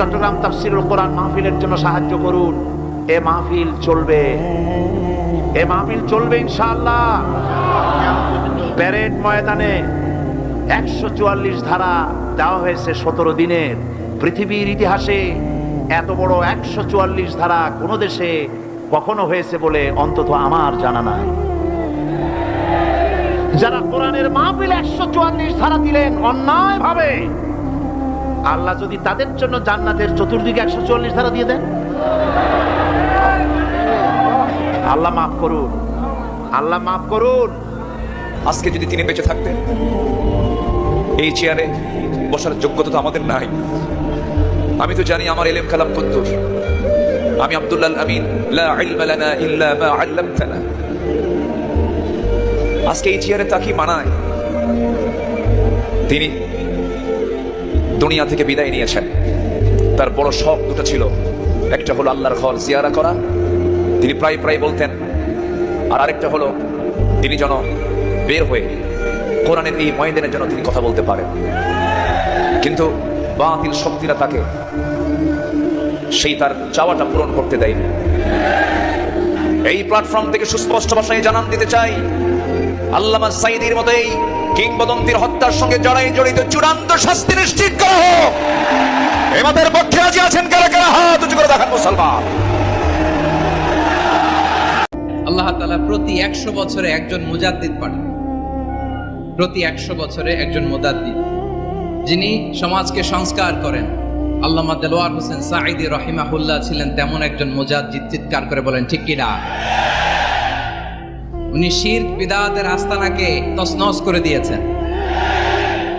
চট্টগ্রাম তাফসীরুল কোরআন মাহফিলের জন্য সাহায্য করুন। এ মাহফিল চলবে, এ মাহফিল চলবে ইনশাআল্লাহ। প্যারেড ময়দানে 144 ধারা দেওয়া হয়েছে 17 দিনের। পৃথিবীর ইতিহাসে এত বড় 144 ধারা কোন দেশে কখনো হয়েছে বলে অন্তত আমার জানা নাই। যারা কোরআনের মাহফিল 144 ধারা দিলেন অন্যায় ভাবে, আল্লাহ যদি তাদের জন্য জান্নাতের চতুর্দিকে 144 ধারা দিয়ে দেন, আল্লাহ মাফ করুন, আল্লাহ মাফ করুন। আজকে যদি তিনি বেঁচে থাকতেন, এই চেয়ারে বসার যোগ্যতা তো আমাদের নাই। আমি তো জানি আমার ইলম কালাম কদ্দুর। আমি আব্দুল্লাহ আমিন, লা ইলমা লানা ইল্লা মা আল্লামতানা। আজকে এই চেয়ারে তাকে মানায়। তিনি দুনিয়া থেকে বিদায় নিয়েছেন। তার বড় শখ দুটো ছিল, একটা হলো আল্লাহর ঘর জিয়ারা করা, তিনি প্রায় প্রায় বলতেন, আর আরেকটা হলো তিনি যেন বের হয়ে কোরআনের এই ময়দানের জন্য তিনি কথা বলতে পারেন। কিন্তু বাতিল শক্তিরা তাকে সেই তার চাওয়াটা পূরণ করতে দেয়নি। এই প্ল্যাটফর্ম থেকে সুস্পষ্ট ভাষায় জানান দিতে চাই, আল্লামা সাঈদীর মতো এই কিংবদন্তির হত্যার সঙ্গে জড়িত চূড়ান্ত শাস্তি নিশ্চিত করা হোক। এমাদের পক্ষে রাজি আছেন কারা কারা? হাত উঁচু করে দেখান মুসলমান। আল্লাহ তাআলা প্রতি 100 বছরে একজন মুজাদ্দিদ পাঠান। প্রতি 100 বছরে একজন মুজাদ্দিদ, যিনি সমাজকে সংস্কার করেন। আল্লামা দেলোয়ার হোসেন সাঈদী রাহিমাহুল্লাহ ছিলেন তেমন একজন মুজাদ্দিদ। চিৎকার করে বলেন ঠিক কিনা? উনি শিরক বিদআতের আস্তানাকে তছনছ করে দিয়েছেন,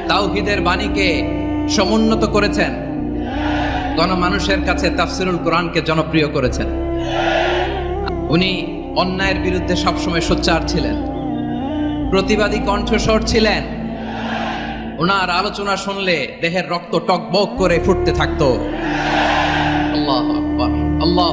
তাওহীদের বাণীকে সমুন্নত করেছেন, গণমানুষের কাছে তাফসীরুল কোরআনকে জনপ্রিয় করেছেন। উনি অন্যায়ের বিরুদ্ধে সবসময় সোচ্চার ছিলেন, প্রতিবাদী কণ্ঠস্বর ছিলেন। ওনার আলোচনা শুনলে দেহের রক্ত টকবক করে ফুটতে থাকতো। আল্লাহু আকবার, আল্লাহ।